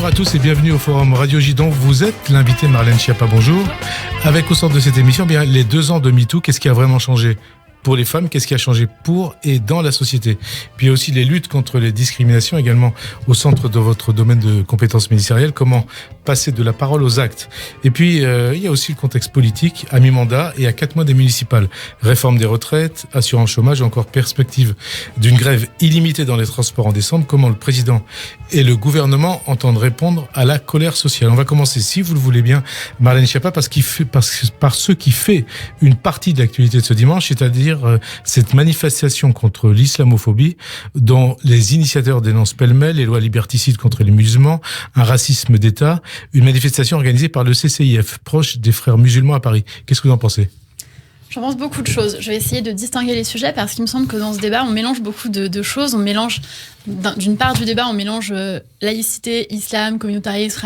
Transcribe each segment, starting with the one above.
à tous et bienvenue au Forum Radio J dont vous êtes l'invité Marlène Schiappa, bonjour. Avec au centre de cette émission, bien les 2 ans de MeToo, qu'est-ce qui a vraiment changé ? Pour les femmes, qu'est-ce qui a changé pour et dans la société ? Puis aussi les luttes contre les discriminations également au centre de votre domaine de compétences ministérielles. Comment passer de la parole aux actes ? Et puis, il y a aussi le contexte politique à mi-mandat et à 4 mois des municipales. Réforme des retraites, assurance chômage, encore perspective d'une grève illimitée dans les transports en décembre. Comment le président et le gouvernement entendent répondre à la colère sociale ? On va commencer, si vous le voulez bien, Marlène Schiappa, par ce qui fait une partie de l'actualité de ce dimanche, c'est-à-dire cette manifestation contre l'islamophobie dont les initiateurs dénoncent pêle-mêle les lois liberticides contre les musulmans, un racisme d'État, une manifestation organisée par le CCIF, proche des frères musulmans à Paris. Qu'est-ce que vous en pensez ? J'en pense beaucoup de choses. Je vais essayer de distinguer les sujets parce qu'il me semble que dans ce débat, on mélange beaucoup de choses. On mélange, d'une part du débat, on mélange laïcité, islam, communautarisme,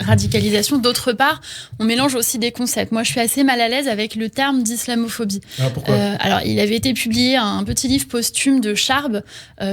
radicalisation. D'autre part, on mélange aussi des concepts. Moi, je suis assez mal à l'aise avec le terme d'islamophobie. Ah, pourquoi ? Alors, il avait été publié un petit livre posthume de Charb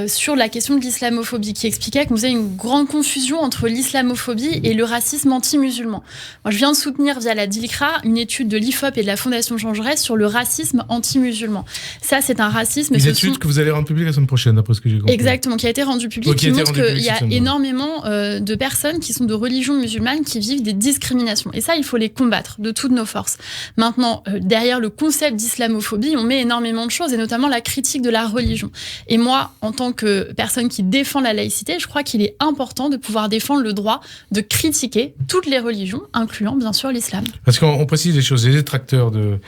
sur la question de l'islamophobie qui expliquait qu'on faisait une grande confusion entre l'islamophobie et le racisme anti-musulman. Moi, je viens de soutenir via la DILCRA une étude de l'IFOP et de la Fondation Jean Jaurès sur le racisme anti-musulman. Ça, c'est un racisme... Une étude que vous allez rendre publique la semaine prochaine, d'après ce que j'ai compris. Exactement, qui a été rendue publique, qui montre qu'il y a énormément de personnes qui sont de religion musulmane qui vivent des discriminations. Et ça, il faut les combattre de toutes nos forces. Maintenant, derrière le concept d'islamophobie, on met énormément de choses, et notamment la critique de la religion. Et moi, en tant que personne qui défend la laïcité, je crois qu'il est important de pouvoir défendre le droit de critiquer toutes les religions, incluant bien sûr l'islam. Parce qu'on précise les choses, les détracteurs de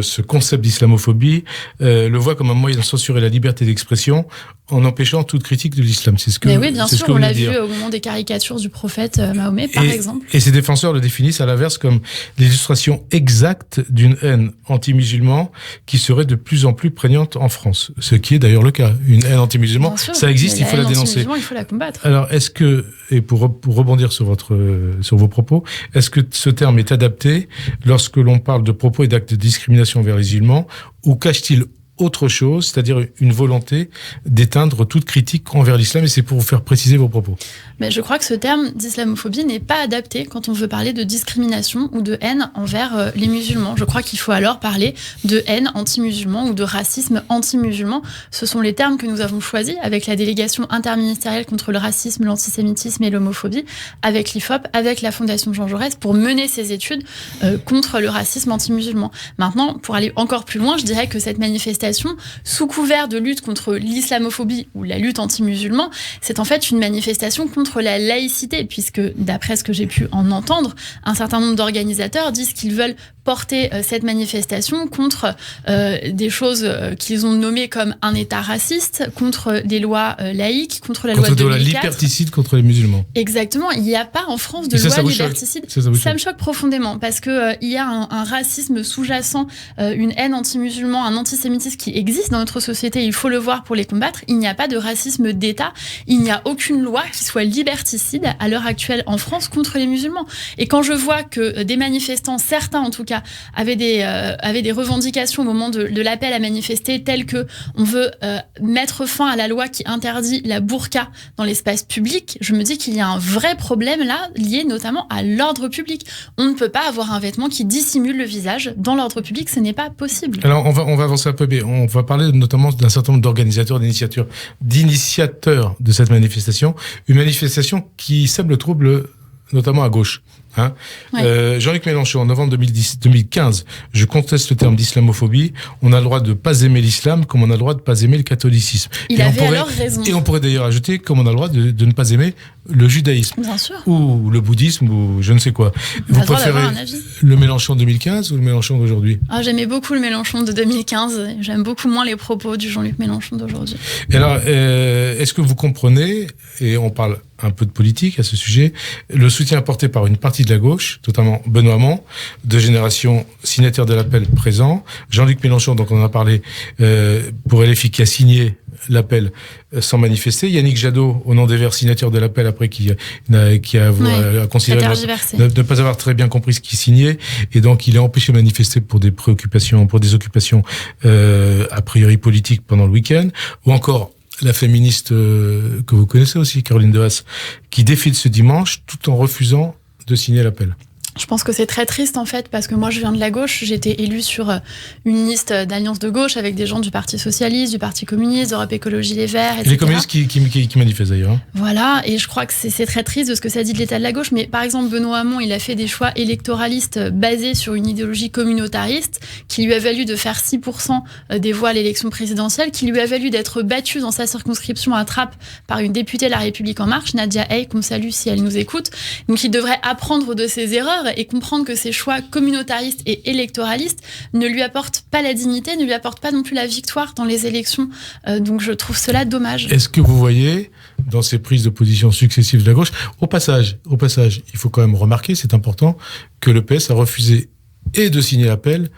ce concept d'islamophobie le voient comme un moyen de censurer la liberté d'expression en empêchant toute critique de l'islam. C'est ce que, mais oui, bien sûr, on l'a vu dire. Au moment des caricatures du prophète Mahomet, par exemple. Et ces défenseurs le définissent à l'inverse comme l'illustration exacte d'une haine anti-musulman qui serait de plus en plus prégnante en France. Ce qui est d'ailleurs le cas. Une haine anti-musulman, ça existe, il faut la dénoncer. Il faut la combattre. Alors, est-ce que, et pour rebondir sur vos propos, est-ce que ce terme est adapté lorsque l'on parle de propos et d'actes de discrimination envers les musulmans, ou cache-t-il autre chose, c'est-à-dire une volonté d'éteindre toute critique envers l'islam, et c'est pour vous faire préciser vos propos. Mais je crois que ce terme d'islamophobie n'est pas adapté quand on veut parler de discrimination ou de haine envers les musulmans. Je crois qu'il faut alors parler de haine anti-musulman ou de racisme anti-musulman. Ce sont les termes que nous avons choisis avec la délégation interministérielle contre le racisme, l'antisémitisme et l'homophobie, avec l'IFOP, avec la Fondation Jean Jaurès, pour mener ces études contre le racisme anti-musulman. Maintenant, pour aller encore plus loin, je dirais que cette manifestation, sous couvert de lutte contre l'islamophobie ou la lutte anti-musulman, c'est en fait une manifestation contre la laïcité, puisque d'après ce que j'ai pu en entendre, un certain nombre d'organisateurs disent qu'ils veulent porter cette manifestation contre des choses qu'ils ont nommées comme un État raciste, contre des lois laïques, contre la loi de 2004. Contre de la liberticide contre les musulmans. Exactement. Il n'y a pas en France de loi liberticide. Ça me choque profondément parce qu'il y a un racisme sous-jacent, une haine anti-musulman, un antisémitisme qui existe dans notre société. Il faut le voir pour les combattre. Il n'y a pas de racisme d'État. Il n'y a aucune loi qui soit liberticide à l'heure actuelle en France contre les musulmans. Et quand je vois que des manifestants, certains en tout cas, avaient des revendications au moment de l'appel à manifester, telles que on veut mettre fin à la loi qui interdit la burqa dans l'espace public, je me dis qu'il y a un vrai problème là, lié notamment à l'ordre public. On ne peut pas avoir un vêtement qui dissimule le visage dans l'ordre public, ce n'est pas possible. Alors on va avancer un peu, mais on va parler notamment d'un certain nombre d'organisateurs, d'initiateurs de cette manifestation, une manifestation qui sème le trouble notamment à gauche. Ouais. Jean-Luc Mélenchon, en novembre 2015, je conteste le terme d'islamophobie. On a le droit de ne pas aimer l'islam, comme on a le droit de ne pas aimer le catholicisme. Il avait alors raison. Et on pourrait d'ailleurs ajouter, comme on a le droit de ne pas aimer le judaïsme. Bien sûr. Ou le bouddhisme, ou je ne sais quoi. Vous préférez le Mélenchon de 2015 ou le Mélenchon d'aujourd'hui ? J'aimais beaucoup le Mélenchon de 2015. J'aime beaucoup moins les propos du Jean-Luc Mélenchon d'aujourd'hui. Et alors, est-ce que vous comprenez, et on parle un peu de politique à ce sujet, le soutien apporté par une partie de la gauche, notamment Benoît Hamon, de Génération, signataire de l'appel présent, Jean-Luc Mélenchon, donc on en a parlé, pour LFI, qui a signé l'appel sans manifester, Yannick Jadot, au nom des Verts, signataire de l'appel, après qui a considéré ne pas avoir très bien compris ce qu'il signait, et donc il est empêché de manifester pour des occupations a priori politiques pendant le week-end, ou encore la féministe que vous connaissez aussi, Caroline Dehaas, qui défile ce dimanche tout en refusant de signer l'appel. Je pense que c'est très triste en fait, parce que moi je viens de la gauche, j'ai été élue sur une liste d'alliance de gauche avec des gens du Parti Socialiste, du Parti Communiste, d'Europe Écologie Les Verts, etc. Et les communistes qui manifestent d'ailleurs. Hein. Voilà, et je crois que c'est très triste de ce que ça dit de l'état de la gauche, mais par exemple Benoît Hamon, il a fait des choix électoralistes basés sur une idéologie communautariste qui lui a valu de faire 6% des voix à l'élection présidentielle, qui lui a valu d'être battu dans sa circonscription à Trappes par une députée de La République En Marche, Nadia Hay, qu'on salue si elle nous écoute. Donc il devrait apprendre de ses erreurs et comprendre que ses choix communautaristes et électoralistes ne lui apportent pas la dignité, ne lui apportent pas non plus la victoire dans les élections. Donc je trouve cela dommage. Est-ce que vous voyez, dans ces prises de position successives de la gauche, au passage, il faut quand même remarquer, c'est important, que le PS a refusé et de signer l'appel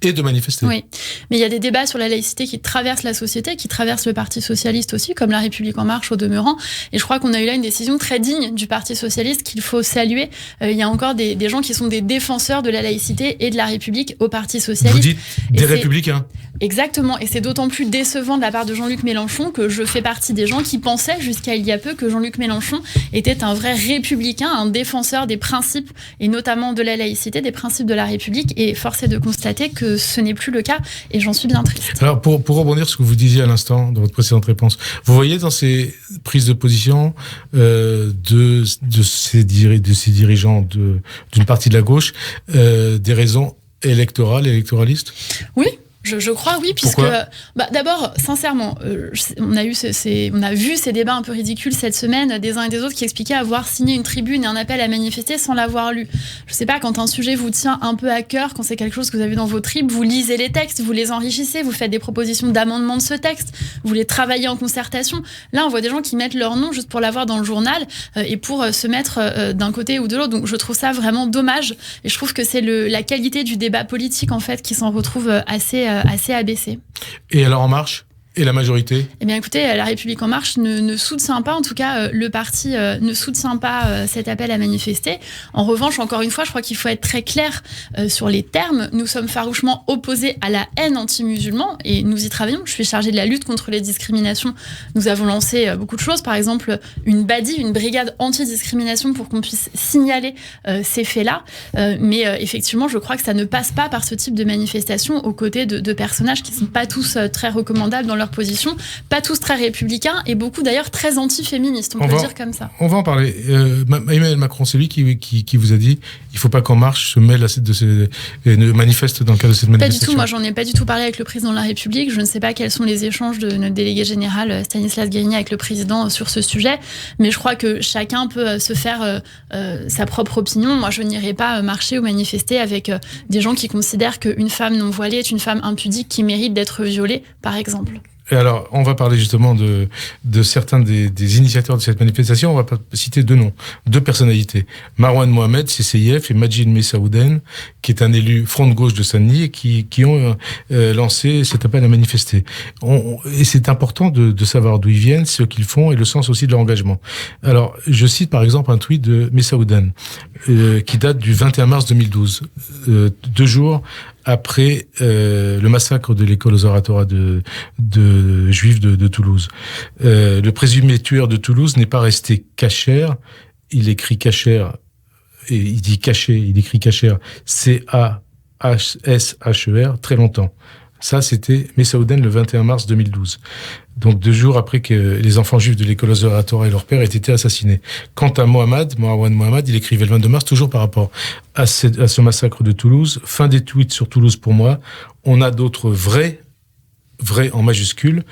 et de manifester. Oui, mais il y a des débats sur la laïcité qui traversent la société, qui traversent le Parti Socialiste aussi, comme La République En Marche au demeurant. Et je crois qu'on a eu là une décision très digne du Parti Socialiste qu'il faut saluer. Il y a encore des gens qui sont des défenseurs de la laïcité et de la République au Parti Socialiste. Vous dites des républicains. Exactement, et c'est d'autant plus décevant de la part de Jean-Luc Mélenchon que je fais partie des gens qui pensaient jusqu'à il y a peu que Jean-Luc Mélenchon était un vrai républicain, un défenseur des principes, et notamment de la laïcité, des principes de la République, et force est de constater que ce n'est plus le cas, et j'en suis bien triste. Alors, pour rebondir sur ce que vous disiez à l'instant, dans votre précédente réponse, vous voyez dans ces prises de position de ces dirigeants d'une partie de la gauche des raisons électoralistes ? Oui. Je crois, oui, puisque d'abord, sincèrement, on a vu ces débats un peu ridicules cette semaine des uns et des autres qui expliquaient avoir signé une tribune et un appel à manifester sans l'avoir lu. Je sais pas, quand un sujet vous tient un peu à cœur, quand c'est quelque chose que vous avez dans vos tripes, vous lisez les textes, vous les enrichissez, vous faites des propositions d'amendement de ce texte, vous les travaillez en concertation. Là, on voit des gens qui mettent leur nom juste pour l'avoir dans le journal et pour se mettre d'un côté ou de l'autre. Donc, je trouve ça vraiment dommage, et je trouve que c'est la qualité du débat politique en fait qui s'en retrouve assez abaissé. Et alors En Marche ? Et la majorité ? Eh bien écoutez, La République En Marche ne soutient pas, en tout cas le parti ne soutient pas cet appel à manifester. En revanche, encore une fois, je crois qu'il faut être très clair sur les termes. Nous sommes farouchement opposés à la haine anti-musulman et nous y travaillons. Je suis chargée de la lutte contre les discriminations. Nous avons lancé beaucoup de choses, par exemple une BADI, une brigade anti-discrimination, pour qu'on puisse signaler ces faits-là. Mais effectivement, je crois que ça ne passe pas par ce type de manifestation aux côtés de personnages qui ne sont pas tous très recommandables dans leur position, pas tous très républicains et beaucoup d'ailleurs très anti-féministes, on peut dire comme ça. On va en parler. Emmanuel Macron, c'est lui qui vous a dit il ne faut pas qu'En Marche se mêle et ne manifeste dans le cadre de cette manifestation. Pas du tout, moi j'en ai pas du tout parlé avec le président de la République, je ne sais pas quels sont les échanges de notre délégué général Stanislas Guerini avec le président sur ce sujet, mais je crois que chacun peut se faire sa propre opinion. Moi je n'irai pas marcher ou manifester avec des gens qui considèrent qu'une femme non voilée est une femme impudique qui mérite d'être violée, par exemple. Et alors, on va parler justement de certains des initiateurs de cette manifestation. On va citer deux personnalités. Marwan Mohamed, CCIF, et Majid Messaouden, qui est un élu front de gauche de Saint-Denis et qui ont lancé cet appel à manifester. Et c'est important de savoir d'où ils viennent, ce qu'ils font et le sens aussi de leur engagement. Alors, je cite par exemple un tweet de Messaouden, qui date du 21 mars 2012, 2 jours après le massacre de l'école aux oratoires de juifs de Toulouse. Le présumé tueur de Toulouse n'est pas resté cachère, il écrit cachère, et il dit caché, il écrit cachère, C-A-H-S-H-E-R, très longtemps. Ça, c'était Messaouden le 21 mars 2012. Donc 2 jours après que les enfants juifs de l'école aux oratoires et leur père aient été assassinés. Quant à Marwan Mohamed, il écrivait le 22 mars, toujours par rapport à ce massacre de Toulouse. Fin des tweets sur Toulouse pour moi. On a d'autres vrais en majuscule,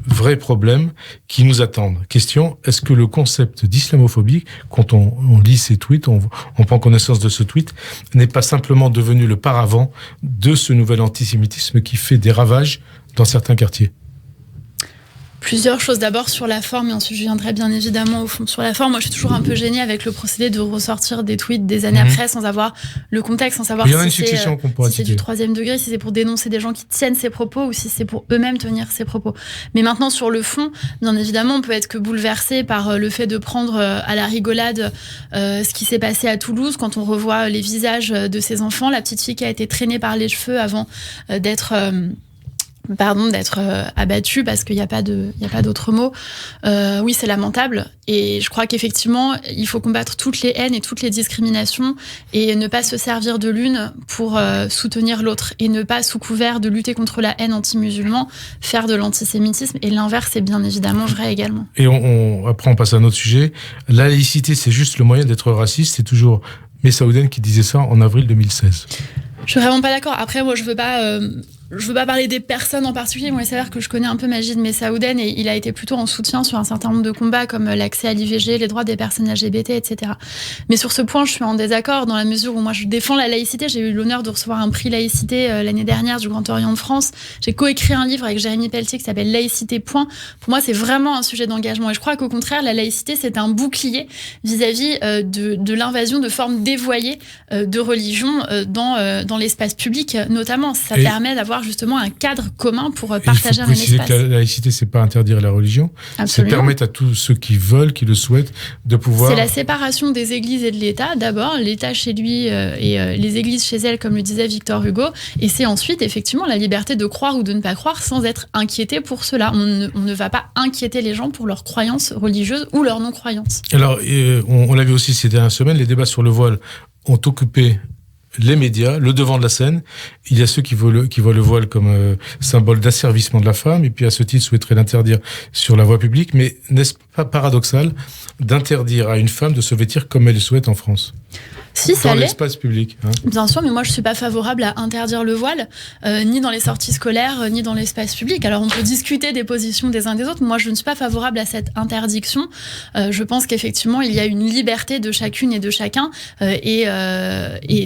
vrais problèmes qui nous attendent. Question, est-ce que le concept d'islamophobie, quand on lit ces tweets, on prend connaissance de ce tweet, n'est pas simplement devenu le paravent de ce nouvel antisémitisme qui fait des ravages dans certains quartiers ? Plusieurs choses. D'abord sur la forme, et ensuite je viendrai bien évidemment au fond. Sur la forme, moi je suis toujours un peu gênée avec le procédé de ressortir des tweets des années après sans avoir le contexte, sans savoir si c'est du 3e degré, si c'est pour dénoncer des gens qui tiennent ces propos ou si c'est pour eux-mêmes tenir ces propos. Mais maintenant sur le fond, bien évidemment, on peut être que bouleversé par le fait de prendre à la rigolade ce qui s'est passé à Toulouse quand on revoit les visages de ces enfants, la petite fille qui a été traînée par les cheveux avant d'être d'être abattu parce qu'il n'y a pas d'autre mot. Oui, c'est lamentable. Et je crois qu'effectivement, il faut combattre toutes les haines et toutes les discriminations et ne pas se servir de l'une pour soutenir l'autre et ne pas, sous couvert de lutter contre la haine anti-musulman, faire de l'antisémitisme. Et l'inverse est bien évidemment vrai également. Et après, on passe à un autre sujet. La laïcité, c'est juste le moyen d'être raciste. C'est toujours Messaouden qui disait ça en avril 2016. Je suis vraiment pas d'accord. Après, moi, je veux pas parler des personnes en particulier. Moi, il s'avère que je connais un peu Majid Messaouden et il a été plutôt en soutien sur un certain nombre de combats comme l'accès à l'IVG, les droits des personnes LGBT, etc. Mais sur ce point, je suis en désaccord dans la mesure où moi, je défends la laïcité. J'ai eu l'honneur de recevoir un prix laïcité l'année dernière du Grand Orient de France. J'ai coécrit un livre avec Jérémy Pelletier qui s'appelle Laïcité. Pour moi, c'est vraiment un sujet d'engagement. Et je crois qu'au contraire, la laïcité, c'est un bouclier vis-à-vis de l'invasion de formes dévoyées de religion dans l'espace public, notamment. Ça permet d'avoir justement un cadre commun pour partager un espace. Il faut préciser que la laïcité, c'est pas interdire la religion, c'est permettre à tous ceux qui veulent, qui le souhaitent, de pouvoir... C'est la séparation des églises et de l'État, d'abord, l'État chez lui et les églises chez elles, comme le disait Victor Hugo, et c'est ensuite, effectivement, la liberté de croire ou de ne pas croire sans être inquiété pour cela. On ne va pas inquiéter les gens pour leurs croyances religieuses ou leur non-croyance. Alors, on l'a vu aussi ces dernières semaines, les débats sur le voile ont occupé les médias, le devant de la scène. Il y a ceux qui voient le voile comme symbole d'asservissement de la femme, et puis à ce titre souhaiteraient l'interdire sur la voie publique. Mais n'est-ce pas paradoxal d'interdire à une femme de se vêtir comme elle le souhaite en France ? Si, ça dans l'espace public. Bien sûr, mais moi je suis pas favorable à interdire le voile, ni dans les sorties scolaires, ni dans l'espace public. Alors on peut discuter des positions des uns des autres. Moi je ne suis pas favorable à cette interdiction. Je pense qu'effectivement il y a une liberté de chacune et de chacun, et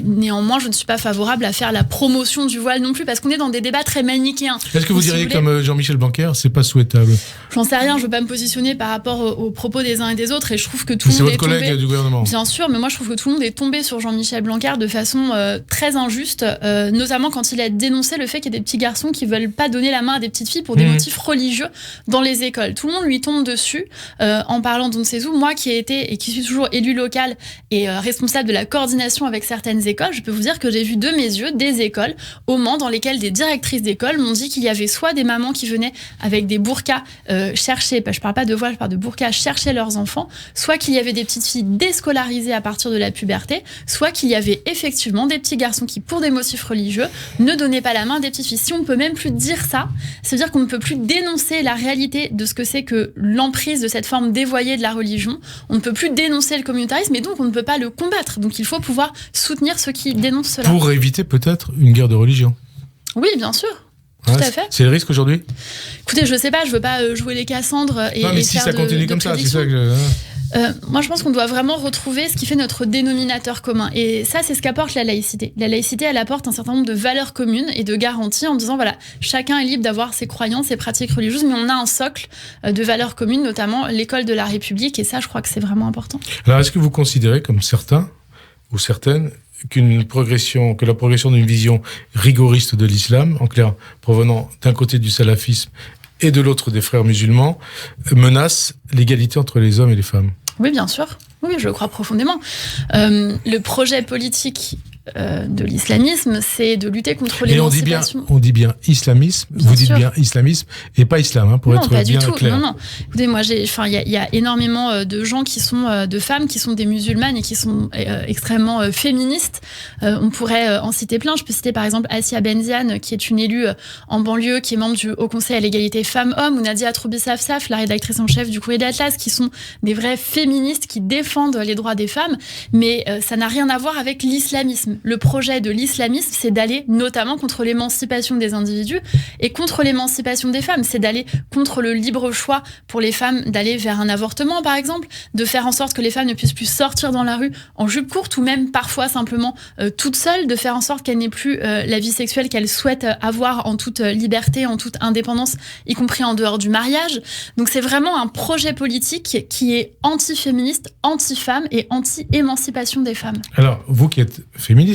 néanmoins je ne suis pas favorable à faire la promotion du voile non plus, parce qu'on est dans des débats très manichéens. Est-ce que vous diriez comme Jean-Michel Blanquer, c'est pas souhaitable ? J'en sais rien, je veux pas me positionner par rapport aux propos des uns et des autres, et je trouve que tout le monde est tombé. C'est votre collègue du gouvernement. Bien sûr, mais moi je trouve que tout le monde est tombé sur Jean-Michel Blanquer de façon très injuste, notamment quand il a dénoncé le fait qu'il y a des petits garçons qui veulent pas donner la main à des petites filles pour des motifs religieux dans les écoles. Tout le monde lui tombe dessus en parlant d'on ne sait où. Moi qui ai été et qui suis toujours élue locale et responsable de la coordination avec certaines écoles, je peux vous dire que j'ai vu de mes yeux des écoles au Mans dans lesquelles des directrices d'école m'ont dit qu'il y avait soit des mamans qui venaient avec des burkas chercher, je parle pas de voile, je parle de burkas, chercher leurs enfants, soit qu'il y avait des petites filles déscolarisées à partir de la puberté, soit qu'il y avait effectivement des petits garçons qui, pour des motifs religieux, ne donnaient pas la main à des petites filles. Si on ne peut même plus dire ça, c'est dire qu'on ne peut plus dénoncer la réalité de ce que c'est que l'emprise de cette forme dévoyée de la religion. On ne peut plus dénoncer le communautarisme et donc on ne peut pas le combattre. Donc il faut pouvoir soutenir ceux qui dénoncent cela. Pour éviter peut-être une guerre de religion. Oui, bien sûr. Tout à fait. C'est le risque aujourd'hui ? Écoutez, je sais pas, je veux pas jouer les Cassandres et non, mais si ça continue comme ça, c'est ça que je... Moi, je pense qu'on doit vraiment retrouver ce qui fait notre dénominateur commun. Et ça, c'est ce qu'apporte la laïcité. La laïcité, elle apporte un certain nombre de valeurs communes et de garanties en disant, voilà, chacun est libre d'avoir ses croyances, ses pratiques religieuses, mais on a un socle de valeurs communes, notamment l'école de la République. Et ça, je crois que c'est vraiment important. Alors, est-ce que vous considérez, comme certains ou certaines, que la progression d'une vision rigoriste de l'islam, en clair, provenant d'un côté du salafisme et de l'autre des frères musulmans, menace l'égalité entre les hommes et les femmes ? Oui, bien sûr. Oui, je le crois profondément. Le projet politique de l'islamisme, c'est de lutter contre l'émancipation. On dit bien islamisme, bien vous dites sûr. Bien islamisme et pas islam, pour être pas bien du tout. clair. Non. Écoutez, moi, il y a énormément de gens qui sont, de femmes qui sont des musulmanes et qui sont extrêmement féministes. On pourrait en citer plein. Je peux citer par exemple Assia Benziane, qui est une élue en banlieue, qui est membre du Haut Conseil à l'égalité femmes-hommes, ou Nadia Troubi-Safsaf, la rédactrice en chef du Courrier d'Atlas, qui sont des vraies féministes qui défendent les droits des femmes. Mais ça n'a rien à voir avec l'islamisme. Le projet de l'islamisme, c'est d'aller notamment contre l'émancipation des individus et contre l'émancipation des femmes. C'est d'aller contre le libre choix pour les femmes d'aller vers un avortement, par exemple, de faire en sorte que les femmes ne puissent plus sortir dans la rue en jupe courte ou même parfois simplement toutes seules, de faire en sorte qu'elles n'aient plus la vie sexuelle qu'elles souhaitent avoir en toute liberté, en toute indépendance, y compris en dehors du mariage. Donc c'est vraiment un projet politique qui est anti-féministe, anti-femme et anti-émancipation des femmes. Alors, vous qui êtes féministe,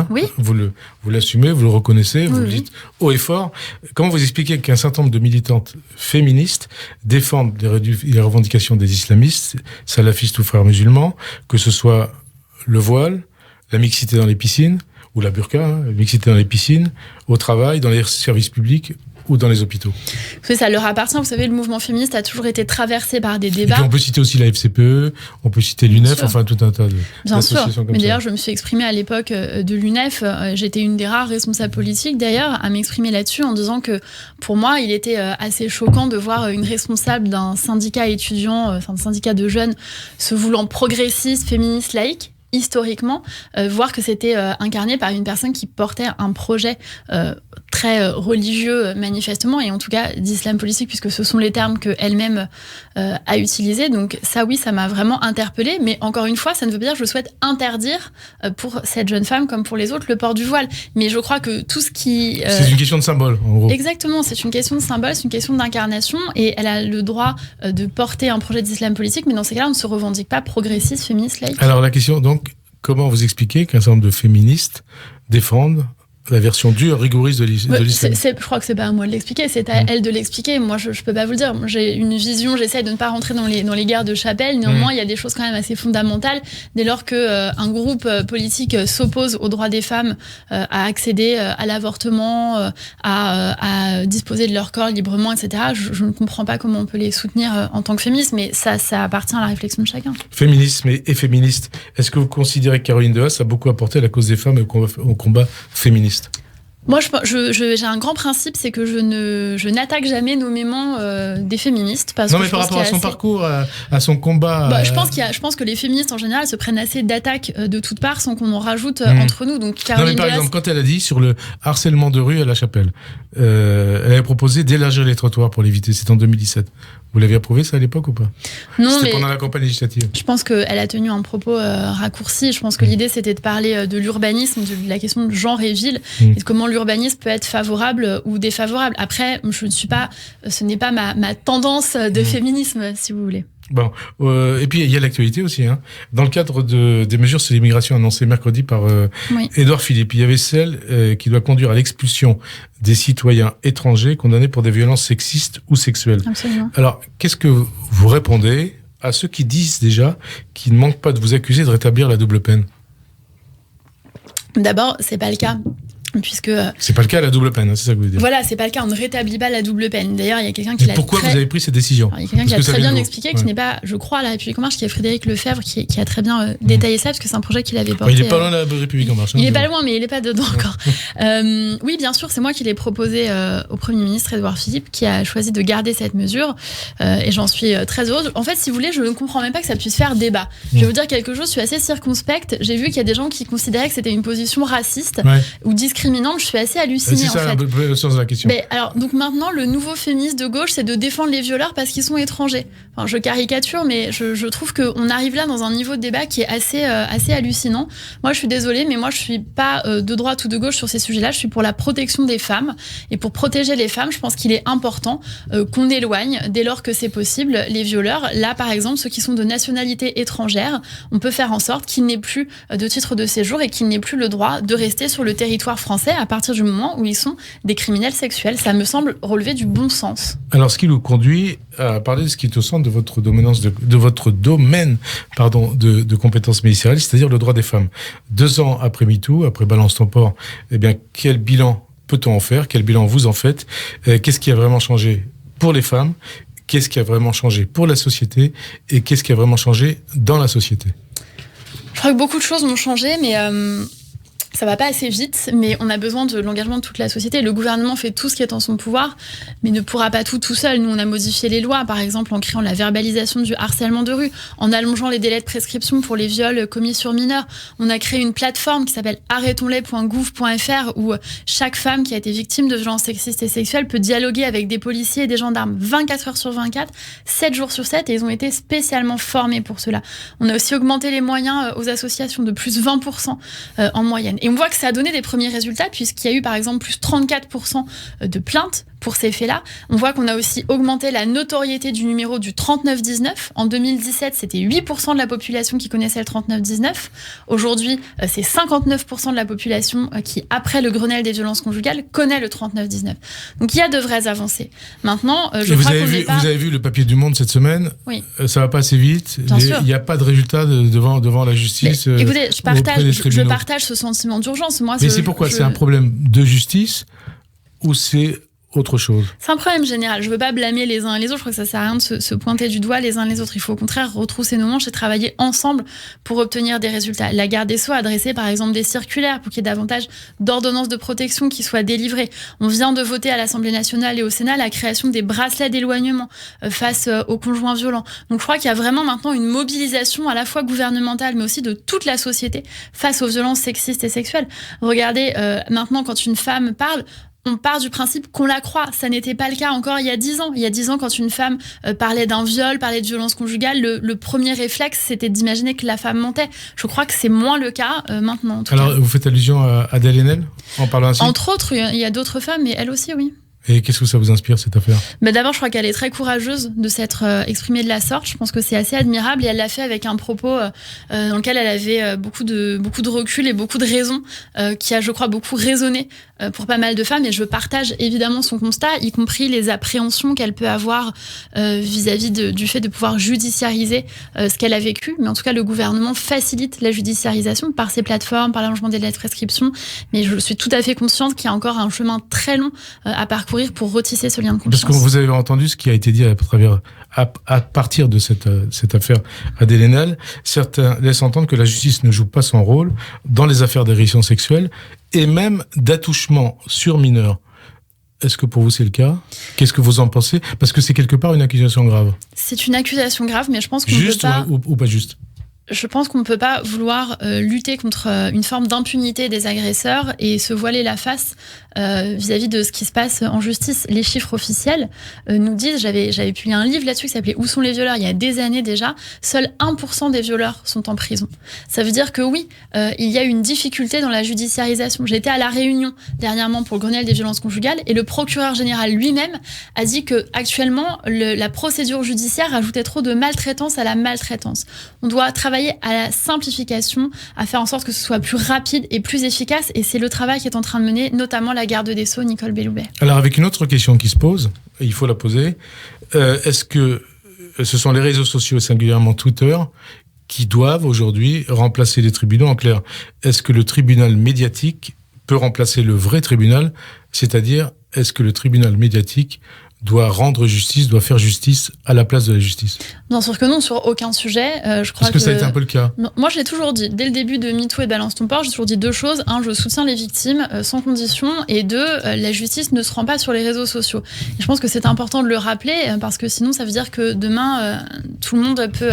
oui. Vous l'assumez, vous le reconnaissez, vous le dites haut et fort. Comment vous expliquez qu'un certain nombre de militantes féministes défendent les revendications des islamistes, salafistes ou frères musulmans, que ce soit le voile, la mixité dans les piscines, ou la burqa, la mixité dans les piscines, au travail, dans les services publics, ou dans les hôpitaux? Ça leur appartient. Vous savez, le mouvement féministe a toujours été traversé par des débats. Et puis on peut citer aussi la FCPE, on peut citer l'UNEF, enfin tout un tas d'associations comme ça. Mais d'ailleurs, je me suis exprimée à l'époque de l'UNEF. J'étais une des rares responsables politiques, d'ailleurs, à m'exprimer là-dessus en disant que, pour moi, il était assez choquant de voir une responsable d'un syndicat étudiant, d'un syndicat de jeunes, se voulant progressiste, féministe, laïque, historiquement, voir que c'était incarné par une personne qui portait un projet très religieux manifestement, et en tout cas d'islam politique, puisque ce sont les termes qu'elle-même a utilisés. Donc ça, oui, ça m'a vraiment interpellée, mais encore une fois, ça ne veut pas dire que je souhaite interdire pour cette jeune femme, comme pour les autres, le port du voile. Mais je crois que tout ce qui... C'est une question de symbole, en gros. Exactement, c'est une question de symbole, c'est une question d'incarnation, et elle a le droit de porter un projet d'islam politique, mais dans ces cas-là, on ne se revendique pas progressiste, féministe, laïque. Alors la question, donc, comment vous expliquez qu'un certain nombre de féministes défendent la version dure, rigoriste de l'islam? Je crois que c'est pas à moi de l'expliquer, c'est à elle de l'expliquer. Moi, je peux pas vous le dire. J'ai une vision, j'essaie de ne pas rentrer dans les guerres de chapelle. Néanmoins, il y a des choses quand même assez fondamentales. Dès lors qu'un groupe politique s'oppose aux droits des femmes à accéder à l'avortement, à disposer de leur corps librement, etc., je ne comprends pas comment on peut les soutenir en tant que féministes, mais ça appartient à la réflexion de chacun. Féminisme et féministe. Est-ce que vous considérez que Caroline Dehaas a beaucoup apporté à la cause des femmes et au combat féministe? Moi, j'ai un grand principe, c'est que je n'attaque jamais nommément des féministes. Parce non, que mais par rapport à son parcours, à son combat... je pense que les féministes, en général, se prennent assez d'attaques de toutes parts sans qu'on en rajoute entre nous. Donc, Caroline par exemple, quand elle a dit sur le harcèlement de rue à La Chapelle, elle avait proposé d'élargir les trottoirs pour l'éviter. C'était en 2017. Vous l'aviez approuvé, ça, à l'époque, ou pas? Non, c'était mais pendant la campagne législative. Je pense qu'elle a tenu un propos raccourci. Je pense que l'idée, c'était de parler de l'urbanisme, de la question de genre et ville, et de comment l'urbanisme peut être favorable ou défavorable. Après, ce n'est pas ma tendance de féminisme, si vous voulez. Bon, et puis il y a l'actualité aussi. Dans le cadre des mesures sur l'immigration annoncées mercredi par Édouard Philippe, il y avait celle qui doit conduire à l'expulsion des citoyens étrangers condamnés pour des violences sexistes ou sexuelles. Absolument. Alors, qu'est-ce que vous répondez à ceux qui disent déjà qu'ils ne manquent pas de vous accuser de rétablir la double peine? D'abord, c'est pas le cas. Puisque c'est pas le cas à la double peine, c'est ça que vous voulez dire. Voilà, c'est pas le cas, on ne rétablit pas la double peine. D'ailleurs, il y a quelqu'un qui l'a pourquoi vous avez pris cette décision? Alors, il y a quelqu'un qui a très bien expliqué que ce n'est pas, je crois, à la République en marche, qui est Frédéric Lefebvre, qui a très bien détaillé ça, parce que c'est un projet qu'il avait porté. Il est pas loin de la République en marche. Il est pas loin, mais il est pas dedans encore. Oui, bien sûr, c'est moi qui l'ai proposé au Premier ministre Édouard Philippe, qui a choisi de garder cette mesure, et j'en suis très heureuse. En fait, si vous voulez, je ne comprends même pas que ça puisse faire débat. Je vais vous dire quelque chose, je suis assez circonspecte. J'ai vu qu'il y a des gens qui considéraient que c'était une position raciste ou discriminante. Je suis assez hallucinée, c'est ça, en fait. le sens de la question. Mais alors, donc maintenant, le nouveau féministe de gauche, c'est de défendre les violeurs parce qu'ils sont étrangers. Enfin, je caricature, mais je trouve qu'on arrive là dans un niveau de débat qui est assez hallucinant. Moi, je suis désolée, mais moi, je suis pas de droite ou de gauche sur ces sujets-là. Je suis pour la protection des femmes. Et pour protéger les femmes, je pense qu'il est important qu'on éloigne, dès lors que c'est possible, les violeurs. Là, par exemple, ceux qui sont de nationalité étrangère, on peut faire en sorte qu'ils n'aient plus de titre de séjour et qu'ils n'aient plus le droit de rester sur le territoire français à partir du moment où ils sont des criminels sexuels. Ça me semble relever du bon sens. Alors, ce qui nous conduit à parler de ce qui est au centre de votre domaine de compétences ministérielles, c'est-à-dire le droit des femmes. 2 ans après MeToo, après Balance ton port, eh bien, quel bilan peut-on en faire? Quel bilan vous en faites? Qu'est-ce qui a vraiment changé pour les femmes? Qu'est-ce qui a vraiment changé pour la société? Et qu'est-ce qui a vraiment changé dans la société? Je crois que beaucoup de choses ont changé, mais ça va pas assez vite, mais on a besoin de l'engagement de toute la société. Le gouvernement fait tout ce qui est en son pouvoir, mais ne pourra pas tout seul. Nous, on a modifié les lois, par exemple, en créant la verbalisation du harcèlement de rue, en allongeant les délais de prescription pour les viols commis sur mineurs. On a créé une plateforme qui s'appelle arrêtonslez.gouv.fr où chaque femme qui a été victime de violences sexistes et sexuelles peut dialoguer avec des policiers et des gendarmes 24 heures sur 24, 7 jours sur 7, et ils ont été spécialement formés pour cela. On a aussi augmenté les moyens aux associations de plus 20% en moyenne. Et on voit que ça a donné des premiers résultats, puisqu'il y a eu par exemple plus 34% de plaintes pour ces faits-là. On voit qu'on a aussi augmenté la notoriété du numéro du 3919. En 2017, c'était 8% de la population qui connaissait le 3919. Aujourd'hui, c'est 59% de la population qui, après le Grenelle des violences conjugales, connaît le 3919. Donc il y a de vraies avancées. Maintenant, vous avez vu le papier du Monde cette semaine? Oui. Ça va pas assez vite. Il n'y a pas de résultat devant la justice. Mais, écoutez, je partage ce sentiment d'urgence. Mais c'est pourquoi? C'est un problème de justice ou c'est autre chose? C'est un problème général. Je veux pas blâmer les uns et les autres. Je crois que ça sert à rien de se pointer du doigt les uns les autres. Il faut au contraire retrousser nos manches et travailler ensemble pour obtenir des résultats. La garde des Sceaux a adressé par exemple des circulaires pour qu'il y ait davantage d'ordonnances de protection qui soient délivrées. On vient de voter à l'Assemblée nationale et au Sénat la création des bracelets d'éloignement face aux conjoints violents. Donc je crois qu'il y a vraiment maintenant une mobilisation à la fois gouvernementale mais aussi de toute la société face aux violences sexistes et sexuelles. Regardez, maintenant quand une femme parle, on part du principe qu'on la croit. Ça n'était pas le cas encore il y a 10 ans. Il y a 10 ans, quand une femme parlait d'un viol, parlait de violence conjugale, le premier réflexe, c'était d'imaginer que la femme mentait. Je crois que c'est moins le cas maintenant. En tout cas. Vous faites allusion à Adèle Haenel en parlant ainsi? Entre autres, il y a d'autres femmes, mais elle aussi, oui. Et qu'est-ce que ça vous inspire, cette affaire? D'abord, je crois qu'elle est très courageuse de s'être exprimée de la sorte. Je pense que c'est assez admirable et elle l'a fait avec un propos dans lequel elle avait beaucoup de recul et beaucoup de raison, qui a, je crois, beaucoup résonné pour pas mal de femmes. Et je partage évidemment son constat, y compris les appréhensions qu'elle peut avoir vis-à-vis du fait de pouvoir judiciariser ce qu'elle a vécu. Mais en tout cas, le gouvernement facilite la judiciarisation par ses plateformes, par l'allongement des délais de prescription. Mais je suis tout à fait consciente qu'il y a encore un chemin très long à parcourir pour retisser ce lien de confiance. Parce que vous avez entendu ce qui a été dit à partir de cette affaire Adèle Haenel. Certains laissent entendre que la justice ne joue pas son rôle dans les affaires d'agression sexuelle et même d'attouchement sur mineurs. Est-ce que pour vous c'est le cas? Qu'est-ce que vous en pensez? Parce que c'est quelque part une accusation grave. C'est une accusation grave, mais je pense qu'on ne peut pas... ou pas juste? Je pense qu'on ne peut pas vouloir lutter contre une forme d'impunité des agresseurs et se voiler la face vis-à-vis de ce qui se passe en justice. Les chiffres officiels nous disent, j'avais publié un livre là-dessus qui s'appelait « Où sont les violeurs ?» il y a des années déjà, seuls 1% des violeurs sont en prison. Ça veut dire que oui, il y a une difficulté dans la judiciarisation. J'étais à La Réunion dernièrement pour le Grenelle des violences conjugales et le procureur général lui-même a dit que actuellement la procédure judiciaire ajoutait trop de maltraitance à la maltraitance. On doit travailler à la simplification, à faire en sorte que ce soit plus rapide et plus efficace. Et c'est le travail qu'est en train de mener, notamment la garde des Sceaux, Nicole Belloubet. Alors, avec une autre question qui se pose, et il faut la poser, est-ce que ce sont les réseaux sociaux, singulièrement Twitter, qui doivent aujourd'hui remplacer les tribunaux? En clair, est-ce que le tribunal médiatique peut remplacer le vrai tribunal? C'est-à-dire, est-ce que le tribunal médiatique doit rendre justice, doit faire justice à la place de la justice? Bien sûr que non, sur aucun sujet. Je crois Parce que ça a été un peu le cas. Non, moi, j'ai toujours dit, dès le début de MeToo et Balance ton port, j'ai toujours dit deux choses. Un, je soutiens les victimes sans condition. Et deux, la justice ne se rend pas sur les réseaux sociaux. Et je pense que c'est important de le rappeler parce que sinon, ça veut dire que demain, tout le monde peut...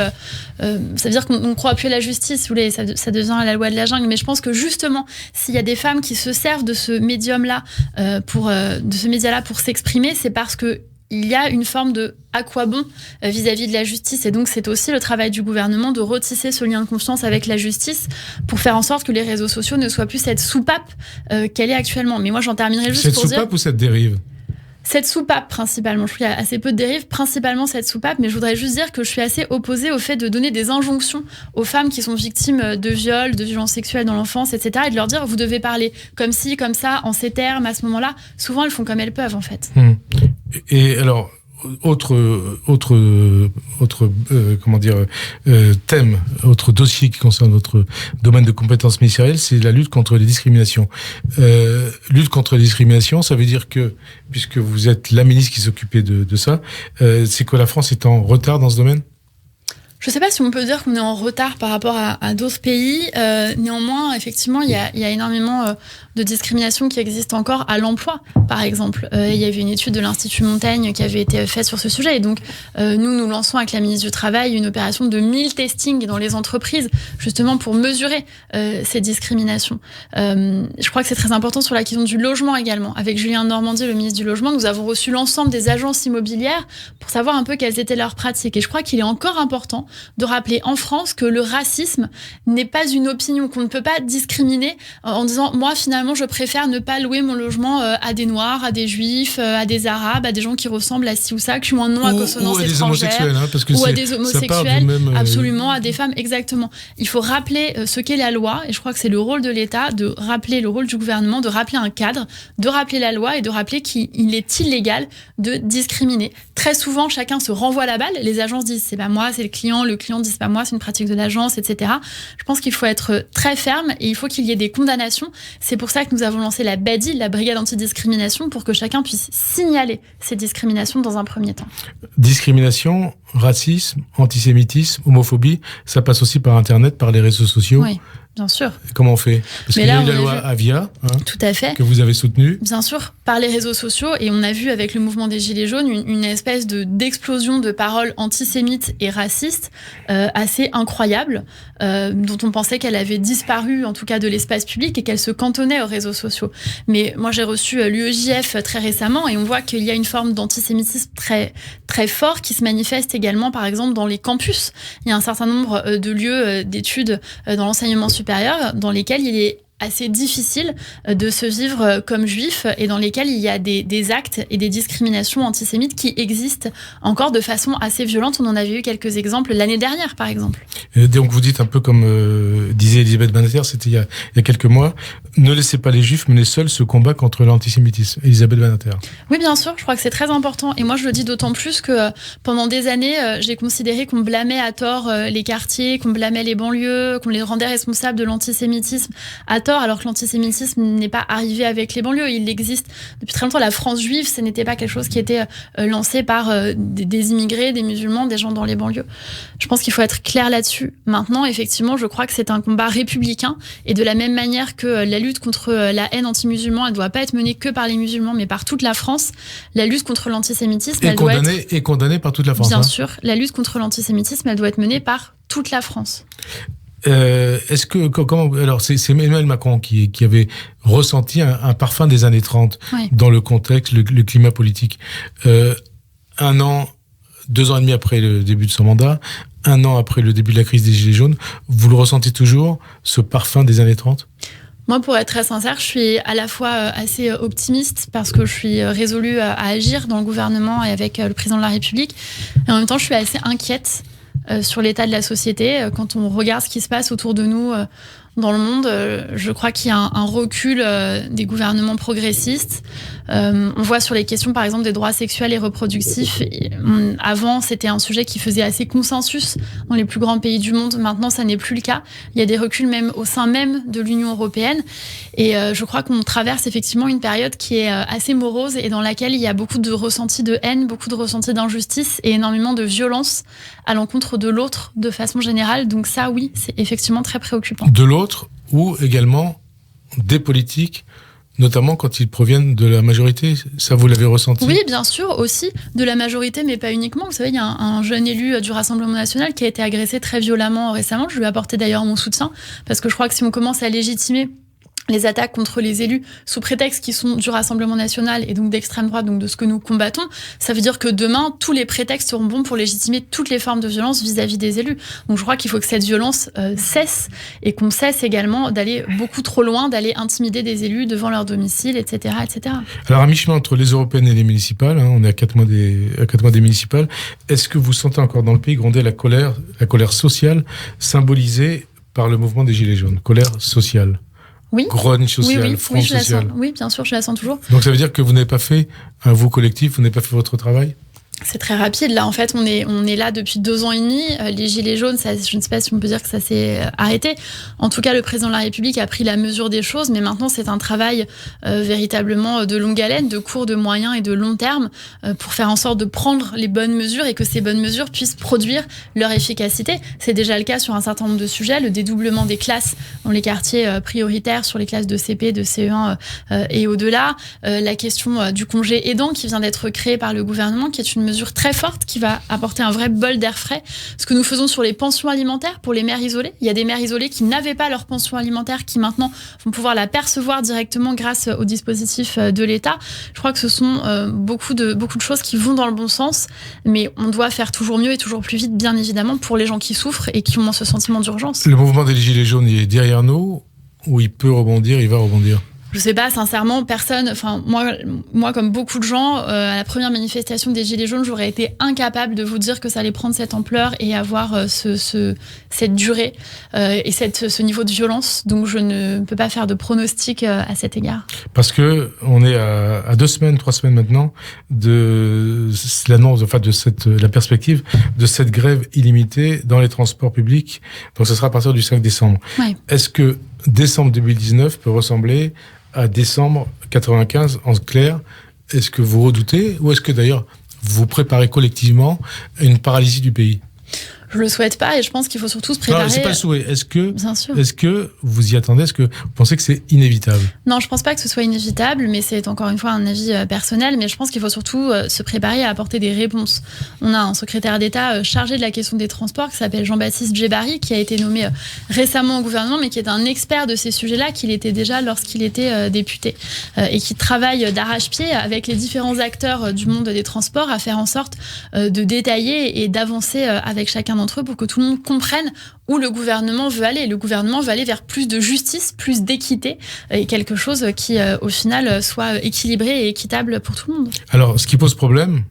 ça veut dire qu'on croit appuyer la justice. Vous voulez, ça devient la loi de la jungle. Mais je pense que justement, s'il y a des femmes qui se servent de ce médium-là, de ce média-là pour s'exprimer, c'est parce que il y a une forme de à quoi bon vis-à-vis de la justice. Et donc, c'est aussi le travail du gouvernement de retisser ce lien de confiance avec la justice pour faire en sorte que les réseaux sociaux ne soient plus cette soupape qu'elle est actuellement. Mais moi, j'en terminerai juste pour dire... Cette soupape ou cette dérive? Cette soupape, principalement. Je trouve qu'il y a assez peu de dérives, principalement cette soupape, mais je voudrais juste dire que je suis assez opposée au fait de donner des injonctions aux femmes qui sont victimes de viols, de violences sexuelles dans l'enfance, etc. et de leur dire, vous devez parler comme ci, comme ça, en ces termes, à ce moment-là. Souvent, elles font comme elles peuvent, en fait. Et alors, autre thème, autre dossier qui concerne votre domaine de compétences ministérielles, c'est la lutte contre les discriminations. Lutte contre les discriminations, ça veut dire que, puisque vous êtes la ministre qui s'occupait de ça, c'est que la France est en retard dans ce domaine? Je ne sais pas si on peut dire qu'on est en retard par rapport à d'autres pays. Néanmoins, effectivement, il y a énormément de discrimination qui existe encore à l'emploi, par exemple. Il y avait une étude de l'Institut Montaigne qui avait été faite sur ce sujet. Et donc, nous lançons avec la ministre du Travail une opération de 1000 testings dans les entreprises, justement pour mesurer ces discriminations. Je crois que c'est très important sur la question du logement également. Avec Julien Normandie, le ministre du Logement, nous avons reçu l'ensemble des agences immobilières pour savoir un peu quelles étaient leurs pratiques. Et je crois qu'il est encore important de rappeler en France que le racisme n'est pas une opinion, qu'on ne peut pas discriminer en disant « moi, finalement, je préfère ne pas louer mon logement à des Noirs, à des Juifs, à des Arabes, à des gens qui ressemblent à ci ou ça, qui ont un nom à consonance étrangère. » Ou à des homosexuels, absolument, à des femmes, exactement. Il faut rappeler ce qu'est la loi, et je crois que c'est le rôle de l'État, de rappeler le rôle du gouvernement, de rappeler un cadre, de rappeler la loi et de rappeler qu'il est illégal de discriminer. Très souvent, chacun se renvoie la balle, les agences disent « c'est pas moi, c'est le client, le client dise pas moi, c'est une pratique de l'agence, etc. Je pense qu'il faut être très ferme et il faut qu'il y ait des condamnations. C'est pour ça que nous avons lancé la BADI, la brigade antidiscrimination, pour que chacun puisse signaler ces discriminations dans un premier temps. Discrimination, racisme, antisémitisme, homophobie, ça passe aussi par Internet, par les réseaux sociaux. Oui. Bien sûr. Comment on fait? Parce qu'il y a eu la loi Avia, tout à fait, que vous avez soutenue. Bien sûr, par les réseaux sociaux. Et on a vu avec le mouvement des Gilets jaunes une espèce d'explosion de paroles antisémites et racistes assez incroyable, dont on pensait qu'elle avait disparu, en tout cas de l'espace public, et qu'elle se cantonnait aux réseaux sociaux. Mais moi, j'ai reçu l'UEJF très récemment et on voit qu'il y a une forme d'antisémitisme très, très fort qui se manifeste également, par exemple, dans les campus. Il y a un certain nombre de lieux d'études dans l'enseignement supérieur dans lesquels il est assez difficile de se vivre comme juif et dans lesquels il y a des actes et des discriminations antisémites qui existent encore de façon assez violente. On en avait eu quelques exemples l'année dernière, par exemple. Et donc vous dites un peu comme disait Elisabeth Badinter, c'était il y a quelques mois, ne laissez pas les juifs mener seuls ce combat contre l'antisémitisme. Elisabeth Badinter. Oui, bien sûr, je crois que c'est très important. Et moi, je le dis d'autant plus que pendant des années, j'ai considéré qu'on blâmait à tort les quartiers, qu'on blâmait les banlieues, qu'on les rendait responsables de l'antisémitisme à tort, alors que l'antisémitisme n'est pas arrivé avec les banlieues. Il existe depuis très longtemps. La France juive, ce n'était pas quelque chose qui était lancé par des immigrés, des musulmans, des gens dans les banlieues. Je pense qu'il faut être clair là-dessus. Maintenant, effectivement, je crois que c'est un combat républicain. Et de la même manière que la lutte contre la haine anti-musulman, elle ne doit pas être menée que par les musulmans, mais par toute la France. La lutte contre l'antisémitisme, elle doit être... condamnée par toute la France. Bien sûr. La lutte contre l'antisémitisme, elle doit être menée par toute la France. Est-ce que alors c'est Emmanuel Macron qui avait ressenti un parfum des années 30 oui. Dans le contexte, le climat politique. 1 an, 2 ans et demi après le début de son mandat, 1 an après le début de la crise des Gilets jaunes, vous le ressentez toujours, ce parfum des années 30? Moi, pour être très sincère, je suis à la fois assez optimiste parce que je suis résolue à agir dans le gouvernement et avec le président de la République. Et en même temps, je suis assez inquiète sur l'état de la société. Quand on regarde ce qui se passe autour de nous dans le monde, je crois qu'il y a un recul des gouvernements progressistes. On voit sur les questions, par exemple, des droits sexuels et reproductifs. Avant, c'était un sujet qui faisait assez consensus dans les plus grands pays du monde. Maintenant, ça n'est plus le cas. Il y a des reculs même au sein même de l'Union européenne. Et je crois qu'on traverse effectivement une période qui est assez morose et dans laquelle il y a beaucoup de ressentis de haine, beaucoup de ressentis d'injustice et énormément de violence à l'encontre de l'autre de façon générale. Donc ça, oui, c'est effectivement très préoccupant. De l'autre ou également des politiques, notamment quand ils proviennent de la majorité. Ça, vous l'avez ressenti? Oui, bien sûr, aussi de la majorité, mais pas uniquement. Vous savez, il y a un jeune élu du Rassemblement national qui a été agressé très violemment récemment. Je lui ai apporté d'ailleurs mon soutien, parce que je crois que si on commence à légitimer les attaques contre les élus sous prétexte qu'ils sont du Rassemblement national et donc d'extrême droite, donc de ce que nous combattons, ça veut dire que demain, tous les prétextes seront bons pour légitimer toutes les formes de violence vis-à-vis des élus. Donc je crois qu'il faut que cette violence cesse et qu'on cesse également d'aller beaucoup trop loin, d'aller intimider des élus devant leur domicile, etc. etc. Alors à mi-chemin entre les européennes et les municipales, on est à 4 mois des municipales, est-ce que vous sentez encore dans le pays gronder la colère sociale symbolisée par le mouvement des Gilets jaunes? Colère sociale. Oui. Grogne sociale, oui, front social. Oui, bien sûr, je la sens toujours. Donc ça veut dire que vous n'avez pas fait vous collectif, vous n'avez pas fait votre travail? C'est très rapide. Là, en fait, on est là depuis 2 ans et demi. Les Gilets jaunes, ça, je ne sais pas si on peut dire que ça s'est arrêté. En tout cas, le président de la République a pris la mesure des choses, mais maintenant, c'est un travail véritablement de longue haleine, de court, de moyen et de long terme, pour faire en sorte de prendre les bonnes mesures et que ces bonnes mesures puissent produire leur efficacité. C'est déjà le cas sur un certain nombre de sujets, le dédoublement des classes dans les quartiers prioritaires, sur les classes de CP, de CE1 et au-delà. La question du congé aidant qui vient d'être créé par le gouvernement, qui est une mesure très forte qui va apporter un vrai bol d'air frais. Ce que nous faisons sur les pensions alimentaires pour les mères isolées. Il y a des mères isolées qui n'avaient pas leur pension alimentaire qui maintenant vont pouvoir la percevoir directement grâce au dispositif de l'État. Je crois que ce sont beaucoup de choses qui vont dans le bon sens, mais on doit faire toujours mieux et toujours plus vite, bien évidemment, pour les gens qui souffrent et qui ont ce sentiment d'urgence. Le mouvement des Gilets jaunes est derrière nous, ou il peut rebondir, il va rebondir? Je sais pas, sincèrement, personne. Enfin, moi, comme beaucoup de gens, à la première manifestation des Gilets jaunes, j'aurais été incapable de vous dire que ça allait prendre cette ampleur et avoir cette durée et ce niveau de violence. Donc, je ne peux pas faire de pronostic à cet égard. Parce que on est à 2 semaines, 3 semaines maintenant de l'annonce, enfin la perspective de cette grève illimitée dans les transports publics. Donc, ce sera à partir du 5 décembre. Ouais. Est-ce que décembre 2019 peut ressembler à décembre 95 en clair? Est-ce que vous redoutez ou est-ce que d'ailleurs vous préparez collectivement à une paralysie du pays? Je le souhaite pas et je pense qu'il faut surtout se préparer. Non, c'est pas le souhait. Bien sûr. Est-ce que vous y attendez? Est-ce que vous pensez que c'est inévitable? Non, je pense pas que ce soit inévitable, mais c'est encore une fois un avis personnel. Mais je pense qu'il faut surtout se préparer à apporter des réponses. On a un secrétaire d'État chargé de la question des transports qui s'appelle Jean-Baptiste Djebari, qui a été nommé récemment au gouvernement, mais qui est un expert de ces sujets-là, qu'il était déjà lorsqu'il était député, et qui travaille d'arrache-pied avec les différents acteurs du monde des transports à faire en sorte de détailler et d'avancer avec chacun d'entre eux pour que tout le monde comprenne où le gouvernement veut aller. Le gouvernement veut aller vers plus de justice, plus d'équité et quelque chose qui, au final, soit équilibré et équitable pour tout le monde. Alors, ce qui pose problème,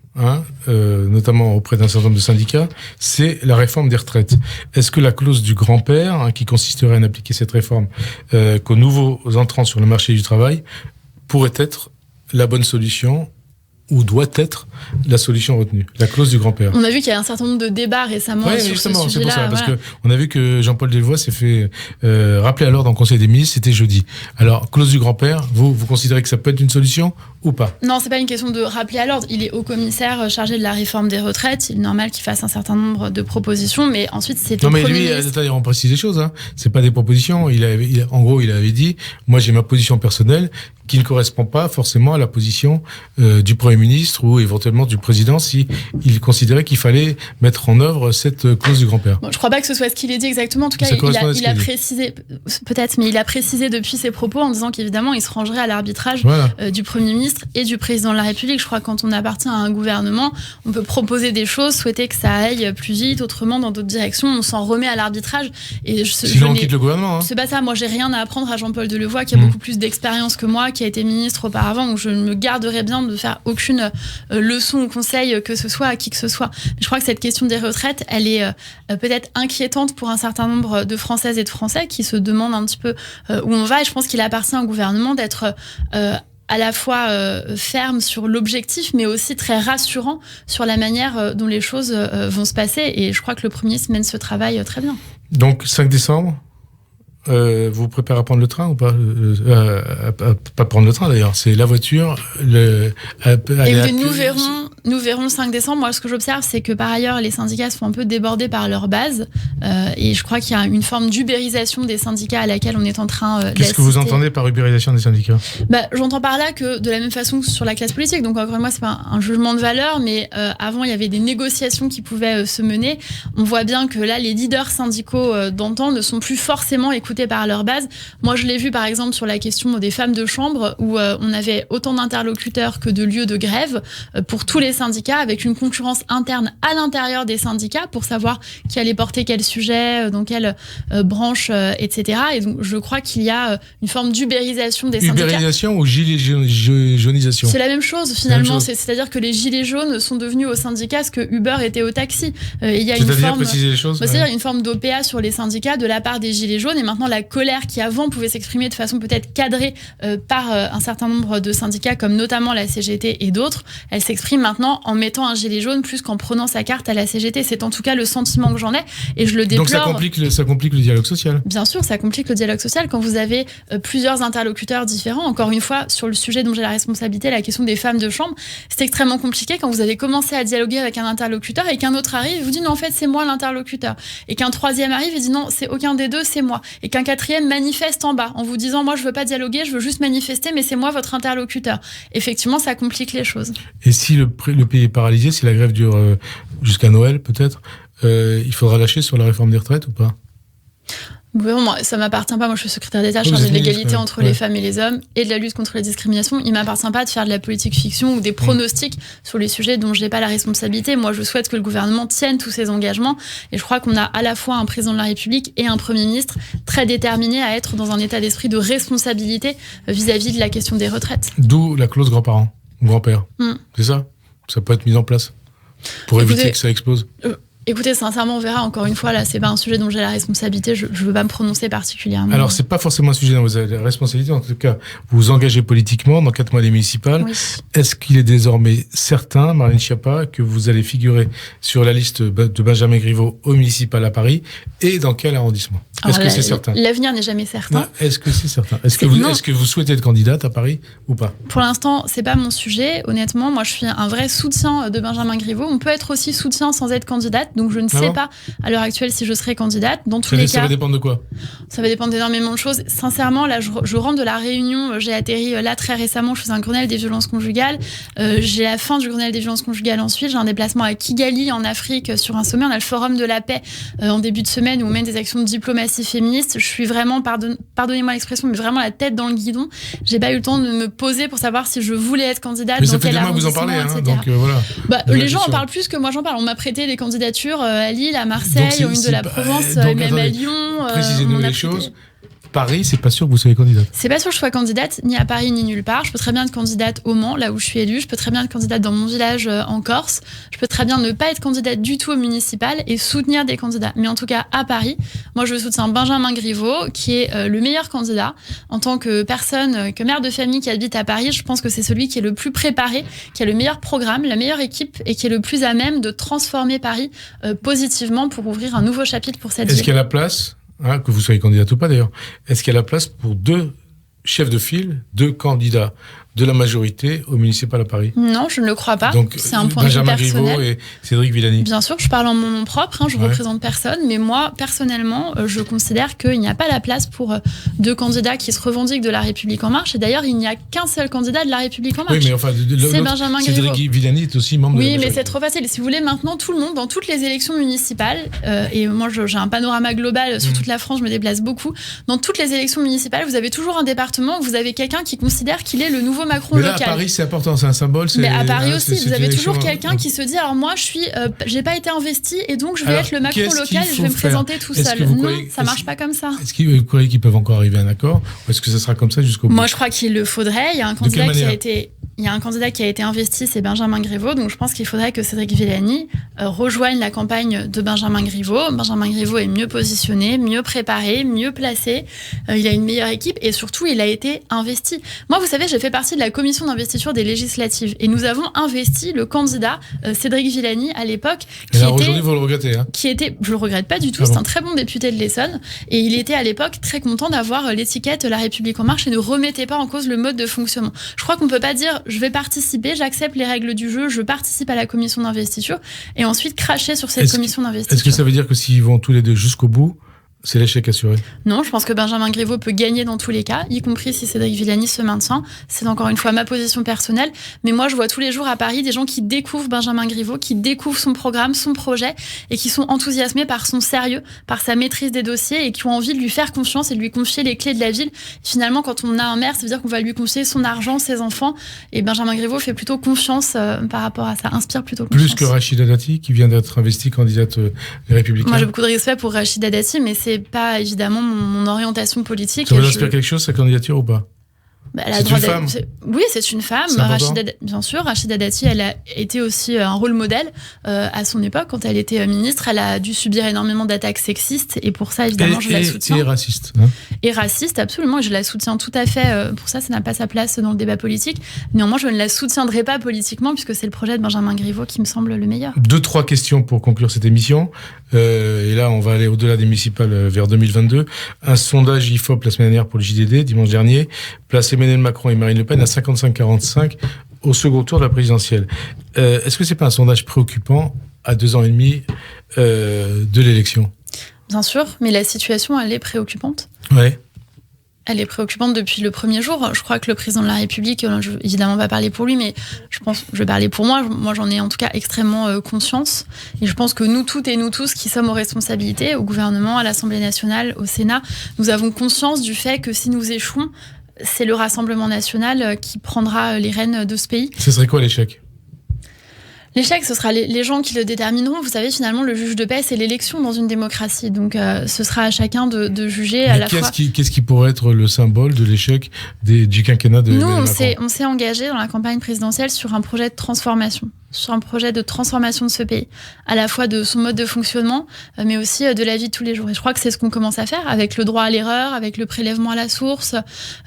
notamment auprès d'un certain nombre de syndicats, c'est la réforme des retraites. Est-ce que la clause du grand-père, qui consisterait à n'appliquer cette réforme qu'aux nouveaux entrants sur le marché du travail, pourrait être la bonne solution ou doit être la solution retenue, la clause du grand-père? On a vu qu'il y a un certain nombre de débats récemment sur ce sujet-là. C'est pour ça, parce que on a vu que Jean-Paul Delevoye s'est fait rappeler à l'ordre en Conseil des ministres, c'était jeudi. Alors, clause du grand-père, vous considérez que ça peut être une solution ou pas? Non, c'est pas une question de rappeler à l'ordre. Il est haut-commissaire chargé de la réforme des retraites. Il est normal qu'il fasse un certain nombre de propositions, mais ensuite c'est au Premier ministre. On précise les choses. C'est pas des propositions. En gros, il avait dit, moi j'ai ma position personnelle qui ne correspond pas forcément à la position du Premier ministre ou éventuellement du président si il considérait qu'il fallait mettre en œuvre cette clause du grand-père. Bon, je crois pas que ce soit ce qu'il ait dit exactement. En tout cas, il a précisé, peut-être, mais il a précisé depuis ses propos en disant qu'évidemment, il se rangerait à l'arbitrage du Premier ministre et du président de la République. Je crois que quand on appartient à un gouvernement, on peut proposer des choses, souhaiter que ça aille plus vite, autrement, dans d'autres directions. On s'en remet à l'arbitrage. Sinon, on quitte le gouvernement. C'est pas ça. Moi, j'ai rien à apprendre à Jean-Paul Delevoye, qui a beaucoup plus d'expérience que moi, qui a été ministre auparavant, où je me garderais bien de faire aucune leçon ou conseil que ce soit à qui que ce soit. Mais je crois que cette question des retraites, elle est peut-être inquiétante pour un certain nombre de Françaises et de Français qui se demandent un petit peu où on va. Et je pense qu'il appartient au gouvernement d'être à la fois ferme sur l'objectif, mais aussi très rassurant sur la manière dont les choses vont se passer. Et je crois que le Premier ministre mène ce travail très bien. Donc, 5 décembre, vous vous préparez à prendre le train ou pas? Pas prendre le train d'ailleurs, c'est la voiture. Nous verrons le 5 décembre. Moi, ce que j'observe, c'est que par ailleurs, les syndicats se font un peu déborder par leur base. Et je crois qu'il y a une forme d'ubérisation des syndicats à laquelle on est en train d'assister. Qu'est-ce que vous entendez par ubérisation des syndicats? J'entends par là que de la même façon que sur la classe politique, donc encore une fois, c'est pas un jugement de valeur, mais avant, il y avait des négociations qui pouvaient se mener. On voit bien que là, les leaders syndicaux d'antan ne sont plus forcément écoutés par leur base. Moi, je l'ai vu par exemple sur la question des femmes de chambre où on avait autant d'interlocuteurs que de lieux de grève pour tous les syndicats, avec une concurrence interne à l'intérieur des syndicats pour savoir qui allait porter quel sujet, dans quelle branche, etc. Et donc, je crois qu'il y a une forme d'ubérisation des syndicats. Ubérisation ou gilet jaunisation? C'est la même chose finalement. C'est-à-dire que les gilets jaunes sont devenus aux syndicats ce que Uber était au taxi. Il y a préciser les choses. C'est-à-dire une forme d'OPA sur les syndicats de la part des gilets jaunes, et maintenant la colère qui avant pouvait s'exprimer de façon peut-être cadrée par un certain nombre de syndicats comme notamment la CGT et d'autres, elle s'exprime maintenant en mettant un gilet jaune plus qu'en prenant sa carte à la CGT. C'est en tout cas le sentiment que j'en ai et je le déplore. Donc ça complique le dialogue social. Bien sûr, ça complique le dialogue social quand vous avez plusieurs interlocuteurs différents. Encore une fois, sur le sujet dont j'ai la responsabilité, la question des femmes de chambre, c'est extrêmement compliqué quand vous avez commencé à dialoguer avec un interlocuteur et qu'un autre arrive et vous dit non, en fait c'est moi l'interlocuteur, et qu'un troisième arrive et dit non, c'est aucun des deux, c'est moi, et qu'un quatrième manifeste en bas en vous disant moi je veux pas dialoguer, je veux juste manifester, mais c'est moi votre interlocuteur. Effectivement, ça complique les choses. Et si le pays est paralysé, si la grève dure jusqu'à Noël peut-être, il faudra lâcher sur la réforme des retraites ou pas? Bon, ça m'appartient pas. Moi, je suis secrétaire d'État chargée de l'égalité entre les femmes et les hommes et de la lutte contre la discrimination. Il m'appartient pas de faire de la politique fiction ou des pronostics sur les sujets dont je n'ai pas la responsabilité. Moi, je souhaite que le gouvernement tienne tous ses engagements. Et je crois qu'on a à la fois un président de la République et un Premier ministre très déterminés à être dans un état d'esprit de responsabilité vis-à-vis de la question des retraites. D'où la clause grands-parents ou grand-père. C'est ça ? Ça peut être mis en place pour éviter que ça explose. Écoutez, sincèrement, on verra. Encore une fois, là, c'est pas un sujet dont j'ai la responsabilité. Je veux pas me prononcer particulièrement. Alors, c'est pas forcément un sujet dont vous avez la responsabilité. En tout cas, vous vous engagez politiquement dans 4 mois des municipales. Oui. Est-ce qu'il est désormais certain, Marlène Schiappa, que vous allez figurer sur la liste de Benjamin Griveaux au municipal à Paris et dans quel arrondissement ? Est-ce que c'est certain ? L'avenir n'est jamais certain. Non, est-ce que c'est certain ? Est-ce que vous souhaitez être candidate à Paris ou pas ? Pour l'instant, c'est pas mon sujet. Honnêtement, moi, je suis un vrai soutien de Benjamin Griveaux. On peut être aussi soutien sans être candidate. Donc, je ne sais pas à l'heure actuelle si je serai candidate. Dans tous les cas, ça va dépendre de quoi ? Ça va dépendre d'énormément de choses. Sincèrement, là, je rentre de la Réunion. J'ai atterri là très récemment. Je faisais un Grenelle des violences conjugales. J'ai la fin du Grenelle des violences conjugales ensuite. J'ai un déplacement à Kigali en Afrique sur un sommet. On a le Forum de la paix en début de semaine où on mène des actions de diplomatie féministe. Je suis vraiment, pardonnez-moi l'expression, mais vraiment la tête dans le guidon. J'ai pas eu le temps de me poser pour savoir si je voulais être candidate. Mais ça fait des mois que vous en parlez, donc voilà. Les gens en parlent plus que moi j'en parle. On m'a prêté des candidatures à Lille, à Marseille, une de la Provence, même à Lyon. Précisez-nous les choses. Paris, c'est pas sûr que vous soyez candidate. C'est pas sûr que je sois candidate, ni à Paris, ni nulle part. Je peux très bien être candidate au Mans, là où je suis élue. Je peux très bien être candidate dans mon village en Corse. Je peux très bien ne pas être candidate du tout au municipal et soutenir des candidats. Mais en tout cas, à Paris, moi, je soutiens Benjamin Griveaux, qui est le meilleur candidat. En tant que personne, que mère de famille qui habite à Paris, je pense que c'est celui qui est le plus préparé, qui a le meilleur programme, la meilleure équipe et qui est le plus à même de transformer Paris positivement pour ouvrir un nouveau chapitre pour cette ville. Est-ce qu'il y a la place que vous soyez candidate ou pas d'ailleurs, est-ce qu'il y a la place pour 2 chefs de file, 2 candidats de la majorité au municipal à Paris? Non, je ne le crois pas. Donc, c'est un point de vue personnel. Benjamin Griveaux et Cédric Villani. Bien sûr, je parle en mon nom propre, je ne représente personne, mais moi, personnellement, je considère qu'il n'y a pas la place pour 2 candidats qui se revendiquent de La République En Marche. Et d'ailleurs, il n'y a qu'un seul candidat de La République En Marche. Oui, mais enfin, c'est Benjamin Griveaux. Cédric Villani est aussi membre de la majorité. Oui, mais c'est trop facile. Si vous voulez, maintenant, tout le monde, dans toutes les élections municipales, et moi, j'ai un panorama global sur toute la France, je me déplace beaucoup, dans toutes les élections municipales, vous avez toujours un département où vous avez quelqu'un qui considère qu'il est le nouveau Macron local. À Paris, c'est important, c'est un symbole. Mais à Paris aussi, vous avez toujours quelqu'un qui se dit alors moi, j'ai pas été investi et donc je vais être le Macron local et je vais me présenter tout seul. Non, ça marche pas comme ça. Est-ce que vous croyez qu'ils peuvent encore arriver à un accord ou est-ce que ça sera comme ça jusqu'au bout ? Moi, je crois qu'il le faudrait. Il y a un candidat qui a été investi, c'est Benjamin Griveaux. Donc je pense qu'il faudrait que Cédric Villani rejoigne la campagne de Benjamin Griveaux. Benjamin Griveaux est mieux positionné, mieux préparé, mieux placé. Il a une meilleure équipe et surtout, il a été investi. Moi, vous savez, j'ai fait partie de la commission d'investiture des législatives et nous avons investi le candidat Cédric Villani à l'époque. Aujourd'hui, vous le regrettez, hein ? Je le regrette pas du tout. C'est un très bon député de l'Essonne et il était à l'époque très content d'avoir l'étiquette La République En Marche et ne remettait pas en cause le mode de fonctionnement. Je crois qu'on peut pas dire je vais participer, j'accepte les règles du jeu, je participe à la commission d'investiture et ensuite cracher sur cette commission d'investiture. Est-ce que ça veut dire que s'ils vont tous les deux jusqu'au bout, c'est l'échec assuré? Non, je pense que Benjamin Griveaux peut gagner dans tous les cas, y compris si Cédric Villani se maintient. C'est encore une fois ma position personnelle. Mais moi, je vois tous les jours à Paris des gens qui découvrent Benjamin Griveaux, qui découvrent son programme, son projet, et qui sont enthousiasmés par son sérieux, par sa maîtrise des dossiers, et qui ont envie de lui faire confiance et de lui confier les clés de la ville. Finalement, quand on a un maire, ça veut dire qu'on va lui confier son argent, ses enfants. Et Benjamin Griveaux fait plutôt confiance par rapport à ça, inspire plutôt confiance. Plus que Rachida Dati, qui vient d'être investie candidate des Républicains. Moi, j'ai beaucoup de respect pour Rachida Dati, mais c'est pas évidemment mon orientation politique. Ça vous inspire quelque chose, sa candidature, ou pas? C'est une femme. Oui, c'est une femme. Bien sûr, Rachida Dati, elle a été aussi un rôle modèle à son époque. Quand elle était ministre, elle a dû subir énormément d'attaques sexistes et pour ça, évidemment, je la soutiens. Et raciste. Hein. Et raciste, absolument. Je la soutiens tout à fait. Pour ça n'a pas sa place dans le débat politique. Néanmoins, je ne la soutiendrai pas politiquement puisque c'est le projet de Benjamin Griveaux qui me semble le meilleur. 2-3 questions pour conclure cette émission. Et là, on va aller au-delà des municipales vers 2022. Un sondage IFOP la semaine dernière pour le JDD, dimanche dernier, place Emmanuel Macron et Marine Le Pen à 55-45 au second tour de la présidentielle. Est-ce que c'est pas un sondage préoccupant à 2 ans et demi de l'élection? Bien sûr, mais la situation, elle est préoccupante. Ouais. Elle est préoccupante depuis le premier jour. Je crois que le président de la République, évidemment, va parler pour lui, mais je vais parler pour moi. Moi, j'en ai en tout cas extrêmement conscience. Et je pense que nous toutes et nous tous qui sommes aux responsabilités, au gouvernement, à l'Assemblée nationale, au Sénat, nous avons conscience du fait que si nous échouons, c'est le Rassemblement national qui prendra les rênes de ce pays. Ce serait quoi l'échec ? L'échec, ce sera les gens qui le détermineront. Vous savez, finalement, le juge de paix, c'est l'élection dans une démocratie. Donc, ce sera à chacun de juger à la fois. Qu'est-ce qui pourrait être le symbole de l'échec du quinquennat de Emmanuel Macron ? On s'est engagé dans la campagne présidentielle sur un projet de transformation. Sur un projet de transformation de ce pays, à la fois de son mode de fonctionnement, mais aussi de la vie de tous les jours. Et je crois que c'est ce qu'on commence à faire avec le droit à l'erreur, avec le prélèvement à la source,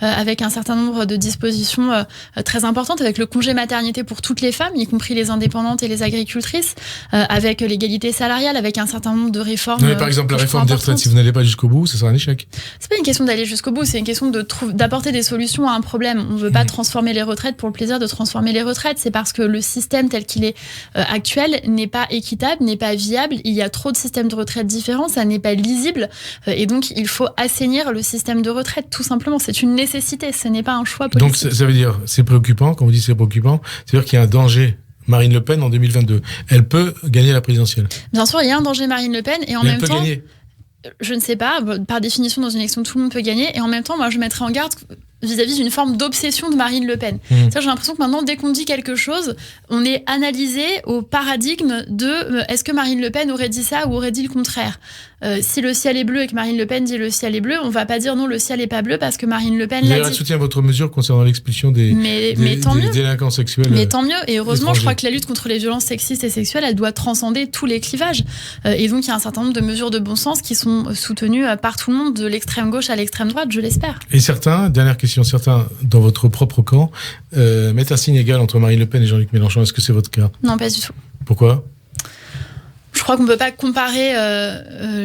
avec un certain nombre de dispositions très importantes, avec le congé maternité pour toutes les femmes, y compris les indépendantes et les agricultrices, avec l'égalité salariale, avec un certain nombre de réformes. Mais par exemple, la réforme des retraites, si vous n'allez pas jusqu'au bout, ce sera un échec. C'est pas une question d'aller jusqu'au bout, c'est une question d'apporter des solutions à un problème. On ne veut pas transformer les retraites pour le plaisir de transformer les retraites. C'est parce que le système tel qu'il est actuel n'est pas équitable, n'est pas viable. Il y a trop de systèmes de retraite différents, ça n'est pas lisible. Et donc, il faut assainir le système de retraite, tout simplement. C'est une nécessité, ce n'est pas un choix politique. Donc, ça veut dire, c'est préoccupant, quand vous dites c'est préoccupant, c'est-à-dire qu'il y a un danger. Marine Le Pen en 2022, elle peut gagner la présidentielle. Bien sûr, il y a un danger Marine Le Pen et en même temps, gagner. Je ne sais pas, par définition, dans une élection, tout le monde peut gagner. Et en même temps, moi, je mettrais en garde vis-à-vis d'une forme d'obsession de Marine Le Pen. J'ai l'impression que maintenant, dès qu'on dit quelque chose, on est analysé au paradigme de est-ce que Marine Le Pen aurait dit ça ou aurait dit le contraire. Si le ciel est bleu et que Marine Le Pen dit le ciel est bleu, on va pas dire non, le ciel est pas bleu parce que Marine Le Pen l'a dit. Vous soutient votre mesure concernant l'expulsion des délinquants sexuels. Mais tant mieux. Et heureusement, je crois que la lutte contre les violences sexistes et sexuelles, elle doit transcender tous les clivages. Et donc, il y a un certain nombre de mesures de bon sens qui sont soutenues par tout le monde, de l'extrême gauche à l'extrême droite, je l'espère. Et certains, dernière question, certains dans votre propre camp mettent un signe égal entre Marine Le Pen et Jean-Luc Mélenchon. Est-ce que c'est votre cas ? Non, pas du tout. Pourquoi ? Je crois qu'on ne peut pas comparer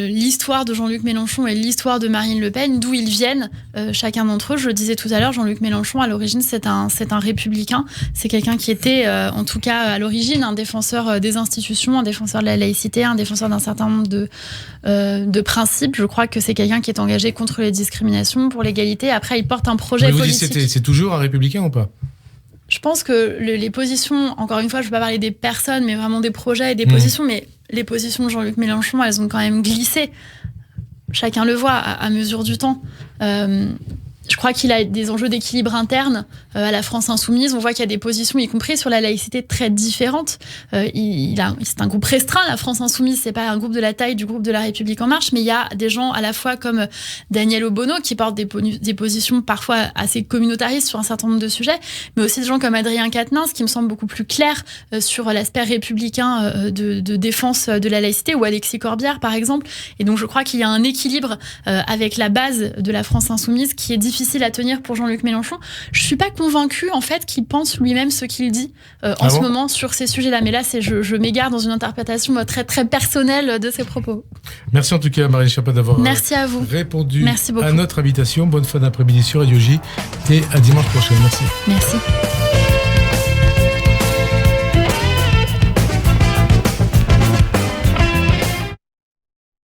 l'histoire de Jean-Luc Mélenchon et l'histoire de Marine Le Pen, d'où ils viennent, chacun d'entre eux. Je le disais tout à l'heure, Jean-Luc Mélenchon, à l'origine, c'est un républicain. C'est quelqu'un qui était, en tout cas à l'origine, un défenseur des institutions, un défenseur de la laïcité, un défenseur d'un certain nombre de principes. Je crois que c'est quelqu'un qui est engagé contre les discriminations, pour l'égalité. Après, il porte un projet politique. Vous dites c'est toujours un républicain ou pas ? Je pense que les positions, encore une fois, je ne vais pas parler des personnes, mais vraiment des projets et des positions, mais les positions de Jean-Luc Mélenchon, elles ont quand même glissé. Chacun le voit à mesure du temps. Je crois qu'il a des enjeux d'équilibre interne à la France insoumise. On voit qu'il y a des positions, y compris sur la laïcité, très différentes. C'est un groupe restreint, la France insoumise. C'est pas un groupe de la taille du groupe de la République en marche, mais il y a des gens à la fois comme Daniel Obono qui portent des positions parfois assez communautaristes sur un certain nombre de sujets, mais aussi des gens comme Adrien Quatennens qui me semble beaucoup plus clair sur l'aspect républicain de défense de la laïcité, ou Alexis Corbière par exemple. Et donc je crois qu'il y a un équilibre avec la base de la France insoumise qui est difficile à tenir pour Jean-Luc Mélenchon. Je suis pas convaincue en fait qu'il pense lui-même ce qu'il dit en ce moment sur ces sujets-là. Mais là, je m'égare dans une interprétation très très personnelle de ses propos. Merci en tout cas Marine Schiappa d'avoir répondu à notre invitation. Bonne fin d'après-midi sur Radio J et à dimanche prochain. Merci. Merci.